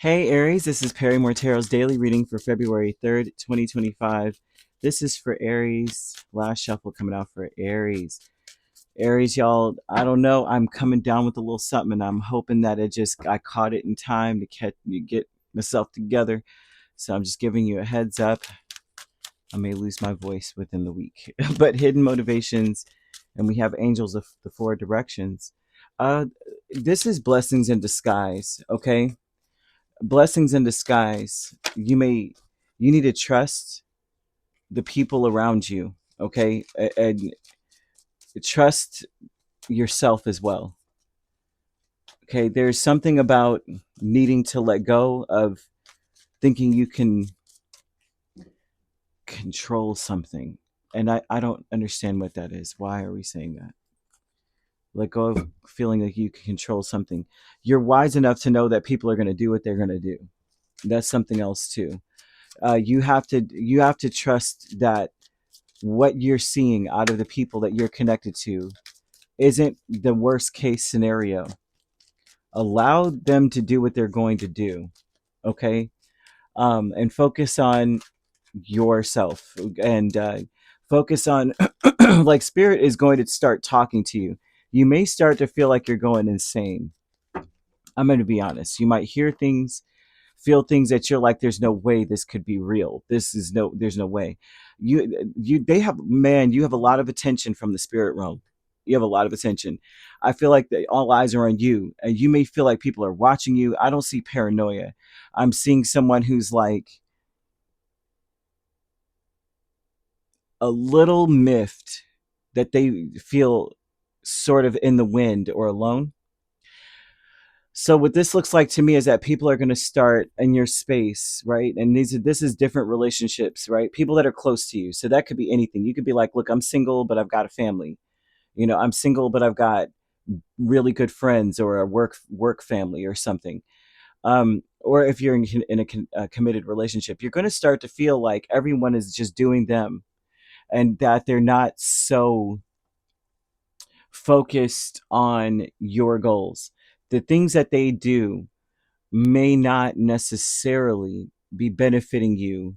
Hey Aries, this is Perrymore Tarot's daily reading for February 3rd, 2025. This is for Aries. Last shuffle coming out for Aries. Aries, y'all, I don't know. I'm coming down with a little something, and I'm hoping that I caught it in time to get myself together. So I'm just giving you a heads up. I may lose my voice within the week. But hidden motivations, and we have angels of the four directions. Uh, this is blessings in disguise, okay? Blessings in disguise. You need to trust the people around you, okay? And trust yourself as well. Okay, there's something about needing to let go of thinking you can control something. And I don't understand what that is. Why are we saying that? Let go of feeling like you can control something. You're wise enough to know that people are going to do what they're going to do. That's something else too. You have to trust that what you're seeing out of the people that you're connected to isn't the worst case scenario. Allow them to do what they're going to do, okay? And focus on yourself and focus on like spirit is going to start talking to you. You may start to feel like you're going insane. I'm going to be honest. You might hear things, feel things that you're like, there's no way this could be real. There's no way. They have, man, you have a lot of attention from the spirit realm. You have a lot of attention. I feel like all eyes are on you, and you may feel like people are watching you. I don't see paranoia. I'm seeing someone who's like a little miffed that they feel sort of in the wind or alone. So what this looks like to me is that people are going to start in your space, right? And this is different relationships, right? People that are close to you. So that could be anything. You could be like, look, I'm single, but I've got a family. I'm single, but I've got really good friends or a work family or something. Or if you're in a committed relationship, you're going to start to feel like everyone is just doing them, and that they're not so focused on your goals. The things that they do may not necessarily be benefiting you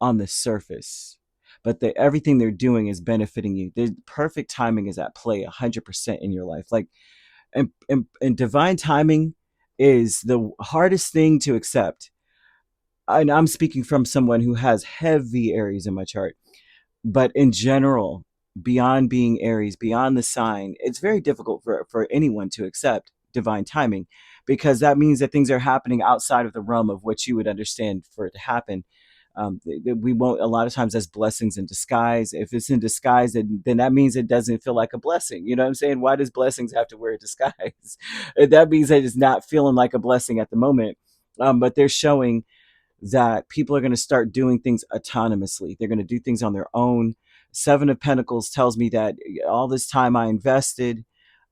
on the surface, but everything they're doing is benefiting you. The perfect timing is at play 100% in your life. Like, and divine timing is the hardest thing to accept. And I'm speaking from someone who has heavy Aries in my chart, but in general, beyond being Aries, beyond the sign, it's very difficult for anyone to accept divine timing, because that means that things are happening outside of the realm of what you would understand for it to happen. We won't, a lot of times, that's blessings in disguise. If it's in disguise, then that means it doesn't feel like a blessing. You know what I'm saying? Why does blessings have to wear a disguise? That means that it's not feeling like a blessing at the moment. But they're showing that people are going to start doing things autonomously. They're going to do things on their own. Seven of Pentacles tells me that all this time I invested,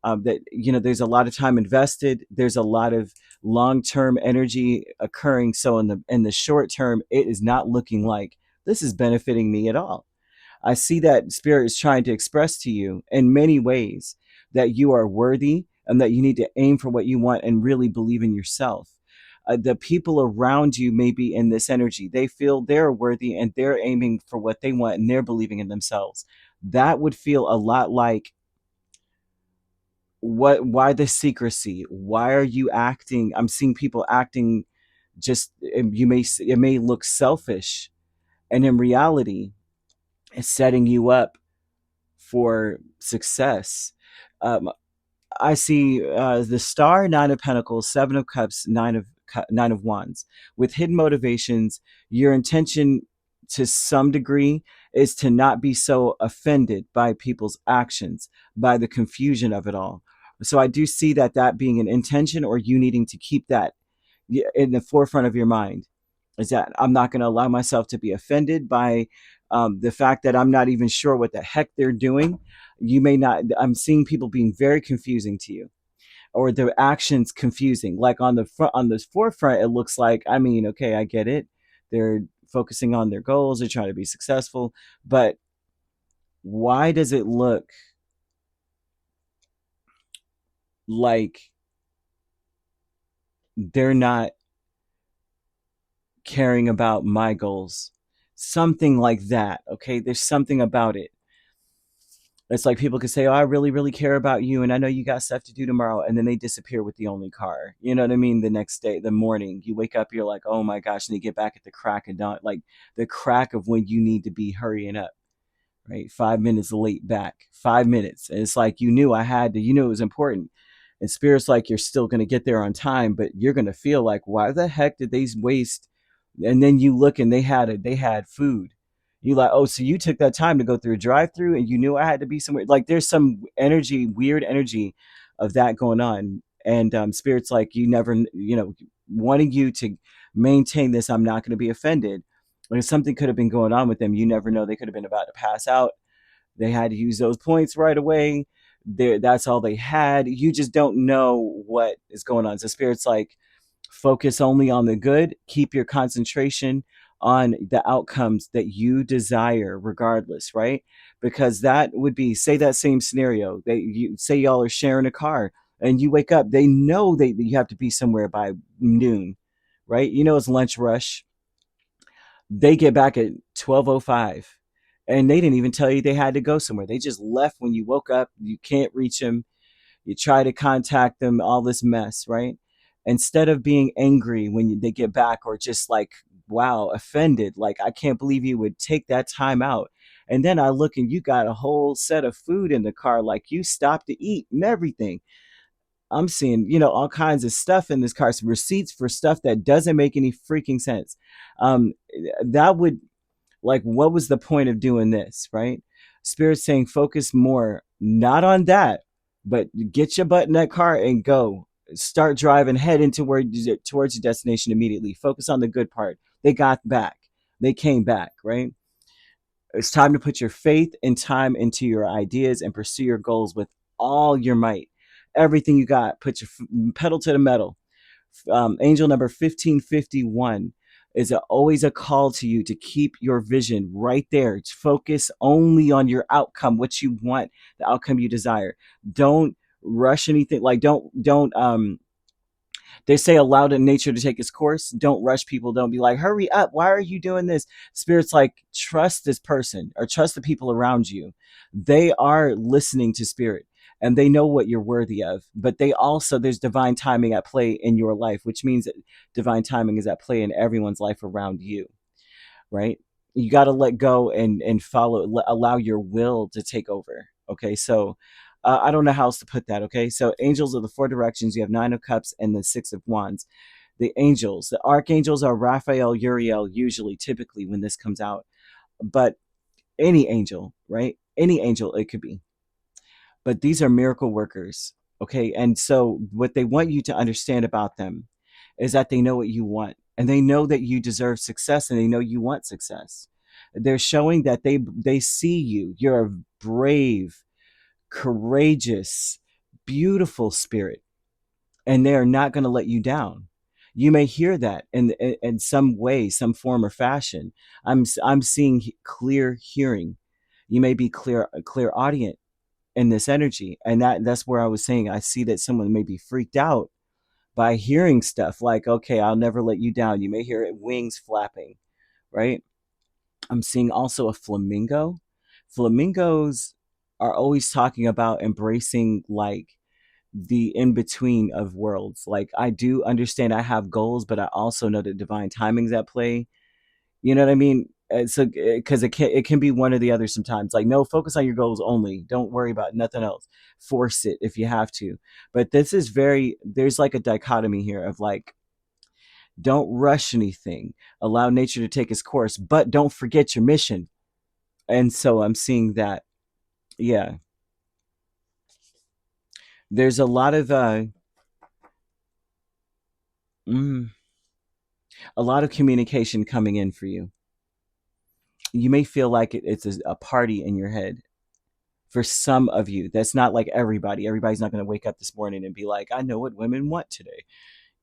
that there's a lot of time invested. There's a lot of long-term energy occurring. So in the short term, it is not looking like this is benefiting me at all. I see that spirit is trying to express to you in many ways that you are worthy and that you need to aim for what you want and really believe in yourself. The people around you may be in this energy. They feel they're worthy and they're aiming for what they want and they're believing in themselves. That would feel a lot like, why the secrecy? Why are you acting? I'm seeing people acting just, it may look selfish, and in reality it's setting you up for success. Um, I see the Star, Nine of Pentacles, Seven of Cups, Nine of Wands. With hidden motivations, your intention to some degree is to not be so offended by people's actions, by the confusion of it all. So I do see that being an intention, or you needing to keep that in the forefront of your mind, is that I'm not going to allow myself to be offended by the fact that I'm not even sure what the heck they're doing. You may not, I'm seeing people being very confusing to you, or their actions confusing. Like on the front, on this forefront, it looks like, I mean, okay, I get it. They're focusing on their goals. They're trying to be successful. But why does it look like they're not caring about my goals. Something like that. Okay. There's something about it. It's like people could say, "Oh, I really, really care about you, and I know you got stuff to do tomorrow," and then they disappear with the only car. You know what I mean? The next day, the morning, you wake up, you're like, "Oh my gosh!" And you get back at the crack of dawn, like the crack of when you need to be hurrying up. Right, 5 minutes late back, 5 minutes, and it's like you knew I had to. You knew it was important, and spirit's like you're still gonna get there on time, but you're gonna feel like, why the heck did they waste? And then you look and they had food. You like, oh, so you took that time to go through a drive-through and you knew I had to be somewhere. Like there's some energy, weird energy of that going on. And spirit's like, you never, wanting you to maintain this, I'm not going to be offended. Like something could have been going on with them. You never know. They could have been about to pass out. They had to use those points right away. That's all they had. You just don't know what is going on. So spirit's like, focus only on the good, keep your concentration on the outcomes that you desire regardless, right? Because that would be, say that same scenario, that you say y'all are sharing a car and you wake up, they know that you have to be somewhere by noon, right? You know it's lunch rush. They get back at 12:05 and they didn't even tell you they had to go somewhere. They just left when you woke up. You can't reach them. You try to contact them, all this mess, right? Instead of being angry when they get back, or just like, wow, offended, like, I can't believe you would take that time out. And then I look and you got a whole set of food in the car, like you stopped to eat and everything. I'm seeing, all kinds of stuff in this car, some receipts for stuff that doesn't make any freaking sense. Um, that would, like, what was the point of doing this, right? Spirit's saying focus more, not on that, but get your butt in that car and go. Start driving, head into towards your destination immediately. Focus on the good part. They got back. They came back, right? It's time to put your faith and time into your ideas and pursue your goals with all your might. Everything you got, put your pedal to the metal. Angel number 1551 is always a call to you to keep your vision right there. Focus only on your outcome, what you want, the outcome you desire. Don't rush anything. Like don't they say allow nature to take its course. Don't rush people. Don't be like, hurry up. Why are you doing this? Spirit's like, trust this person or trust the people around you. They are listening to spirit and they know what you're worthy of. But they also, there's divine timing at play in your life, which means that divine timing is at play in everyone's life around you, right? You got to let go and follow, allow your will to take over. Okay. So, I don't know how else to put that. Okay. So angels are the four directions. You have nine of cups and the six of wands. The angels, the archangels are Raphael, Uriel, usually, typically when this comes out, but any angel, right? Any angel it could be, but these are miracle workers. Okay. And so what they want you to understand about them is that they know what you want and they know that you deserve success and they know you want success. They're showing that they see you. You're a brave, courageous, beautiful spirit, and they are not going to let you down. You may hear that in some way, some form or fashion. I'm seeing clear hearing. You may be clear audient in this energy, and that's where I was saying I see that someone may be freaked out by hearing stuff like, okay, I'll never let you down. You may hear it, wings flapping, right? I'm seeing also a flamingo. Flamingos are always talking about embracing like the in between of worlds. Like I do understand I have goals, but I also know that divine timing's at play. You know what I mean? So because it can be one or the other sometimes. Like no, focus on your goals only. Don't worry about nothing else. Force it if you have to. But this is there's like a dichotomy here of like, don't rush anything. Allow nature to take its course, but don't forget your mission. And so I'm seeing that, yeah, there's a lot of mm, a lot of communication coming in for you. You may feel like it's a party in your head for some of you. That's not like everybody. Everybody's not going to wake up this morning and be like, I know what women want today.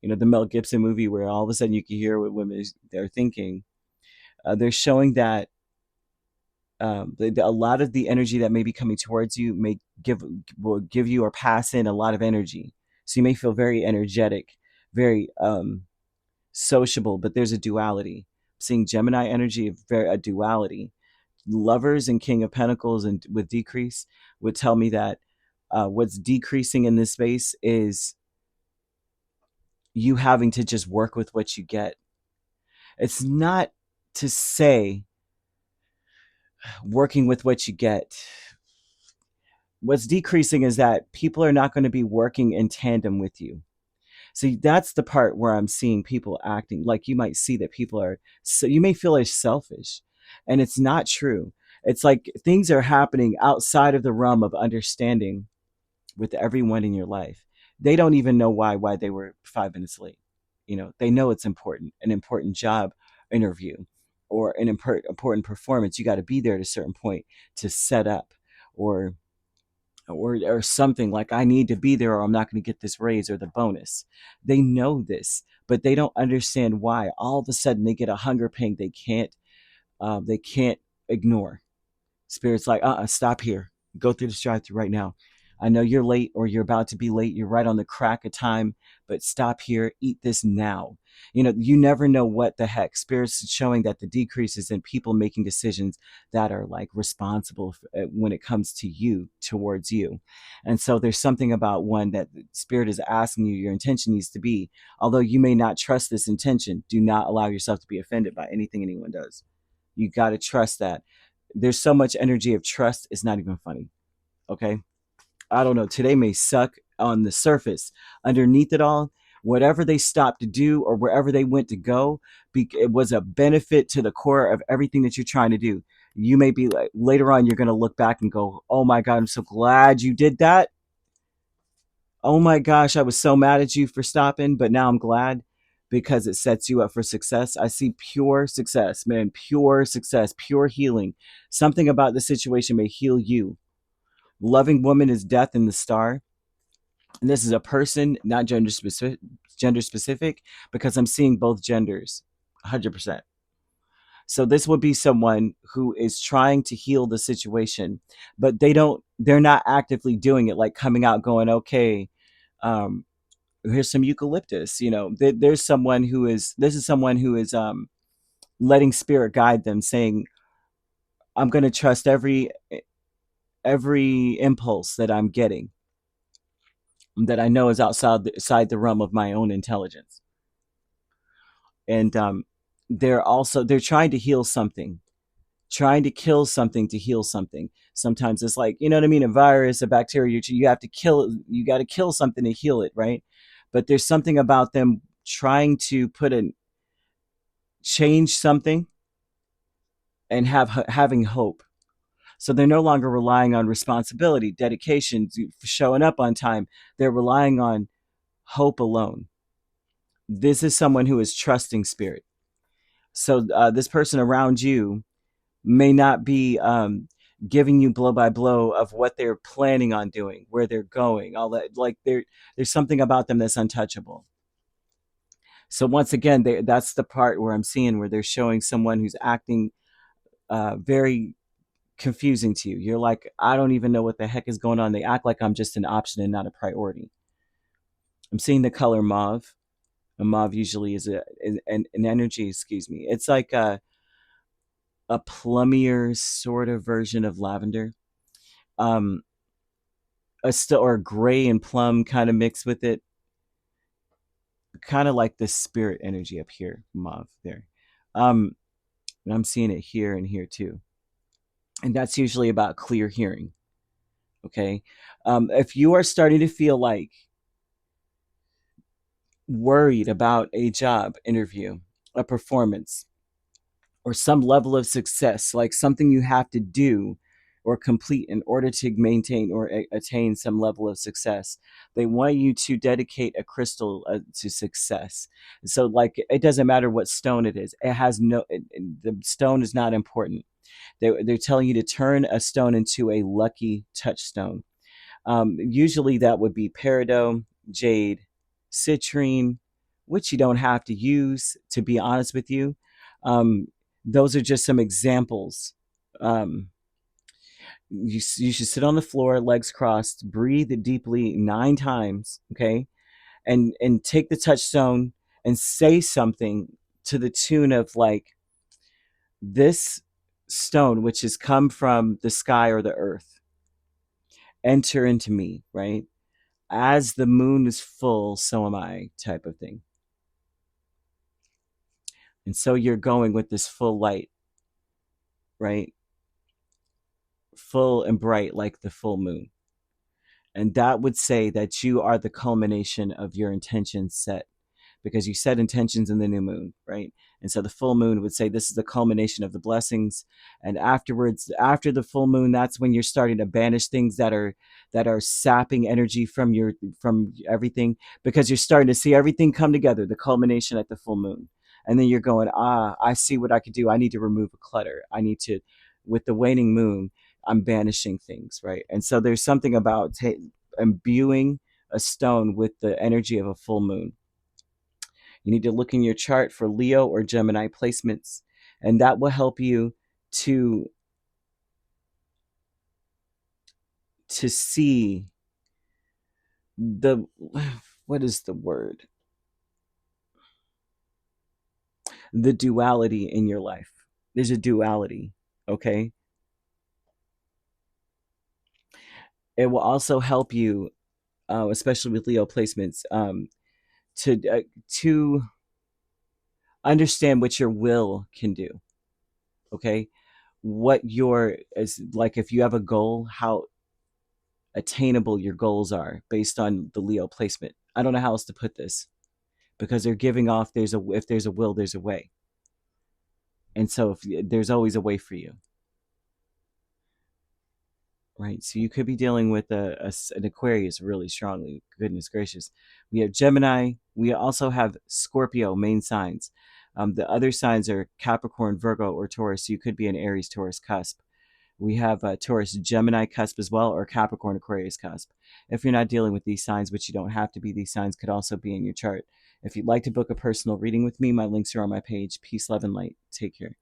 The Mel Gibson movie where all of a sudden you can hear what women they're thinking. They're showing that a lot of the energy that may be coming towards you will give you or pass in a lot of energy. So you may feel very energetic, very sociable, but there's a duality. I'm seeing Gemini energy, a duality. Lovers and King of Pentacles and with decrease would tell me that what's decreasing in this space is you having to just work with what you get. It's not to say working with what you get. What's decreasing is that people are not going to be working in tandem with you. See, that's the part where I'm seeing people acting like you might see that people are, so you may feel as selfish, and it's not true. It's like things are happening outside of the realm of understanding with everyone in your life. They don't even know why they were 5 minutes late. You know, they know it's important, an important job interview or an important performance. You got to be there at a certain point to set up, or or something like I need to be there or I'm not going to get this raise or the bonus. They know this, but they don't understand why. All of a sudden they get a hunger pain they can't ignore. Spirit's like, stop here. Go through the drive-through right now. I know you're late or you're about to be late. You're right on the crack of time, but stop here. Eat this now. You know, you never know what the heck. Spirit's showing that the decrease is in people making decisions that are like responsible when it comes to you, towards you. And so there's something about one that Spirit is asking you, your intention needs to be, although you may not trust this intention, do not allow yourself to be offended by anything anyone does. You got to trust that. There's so much energy of trust, it's not even funny. Okay. I don't know. Today may suck on the surface. Underneath it all, whatever they stopped to do or wherever they went to go, it was a benefit to the core of everything that you're trying to do. You may be like, later on, you're going to look back and go, oh my God, I'm so glad you did that. Oh my gosh, I was so mad at you for stopping, but now I'm glad because it sets you up for success. I see pure success, man, pure success, pure healing. Something about the situation may heal you. Loving woman is death in the star. And this is a person, not gender specific, because I'm seeing both genders 100%. So this would be someone who is trying to heal the situation, but they're not actively doing it, like coming out going, okay, um, here's some eucalyptus. You know, there's someone who is, this is someone who is letting spirit guide them, saying, I'm going to trust every impulse that I'm getting that I know is outside the realm of my own intelligence. And they're trying to heal something, trying to kill something to heal something. Sometimes it's like, you know what I mean, a virus, a bacteria, you have to kill, you got to kill something to heal it, right? But there's something about them trying to change something and having hope. So they're no longer relying on responsibility, dedication, showing up on time. They're relying on hope alone. This is someone who is trusting spirit. So this person around you may not be giving you blow by blow of what they're planning on doing, where they're going, all that. Like there's something about them that's untouchable. So once again, that's the part where I'm seeing where they're showing someone who's acting very confusing to you. You're like, I don't even know what the heck is going on. They act like I'm just an option and not a priority. I'm seeing the color mauve. A mauve usually is an energy, excuse me. It's like a plummier sort of version of lavender. Um, or gray and plum kind of mixed with it. Kind of like the spirit energy up here, mauve there. And I'm seeing it here and here too. And that's usually about clear hearing. Okay. If you are starting to feel like worried about a job interview, a performance, or some level of success, like something you have to do or complete in order to maintain or attain some level of success, they want you to dedicate a crystal to success. So like it doesn't matter what stone it is, it has the stone is not important. They're telling you to turn a stone into a lucky touchstone. Usually that would be peridot, jade, citrine, which you don't have to use, to be honest with you. Um, those are just some examples. Um, you should sit on the floor, legs crossed, breathe deeply 9 times, okay? And take the touchstone and say something to the tune of like, this stone, which has come from the sky or the earth, enter into me, right? As the moon is full, so am I, type of thing. And so you're going with this full light, right? Full and bright like the full moon. And that would say that you are the culmination of your intentions set, because you set intentions in the new moon, right? And so the full moon would say this is the culmination of the blessings. And afterwards, after the full moon, that's when you're starting to banish things that are sapping energy from everything, because you're starting to see everything come together, the culmination at the full moon. And then you're going, I see what I could do. I need to remove a clutter. I need to, with the waning moon, I'm banishing things, right? And so there's something about imbuing a stone with the energy of a full moon. You need to look in your chart for Leo or Gemini placements, and that will help you to see the, what is the word? The duality in your life. There's a duality, okay? It will also help you, especially with Leo placements, to understand what your will can do, okay? What your, is like, if you have a goal, how attainable your goals are based on the Leo placement. I don't know how else to put this, because they're giving off, if there's a will, there's a way. And so if there's always a way for you, right? So you could be dealing with an Aquarius really strongly. Goodness gracious. We have Gemini. We also have Scorpio main signs. The other signs are Capricorn, Virgo, or Taurus. So you could be an Aries, Taurus cusp. We have Taurus, Gemini cusp as well, or Capricorn, Aquarius cusp. If you're not dealing with these signs, which you don't have to be, these signs could also be in your chart. If you'd like to book a personal reading with me, my links are on my page. Peace, love, and light. Take care.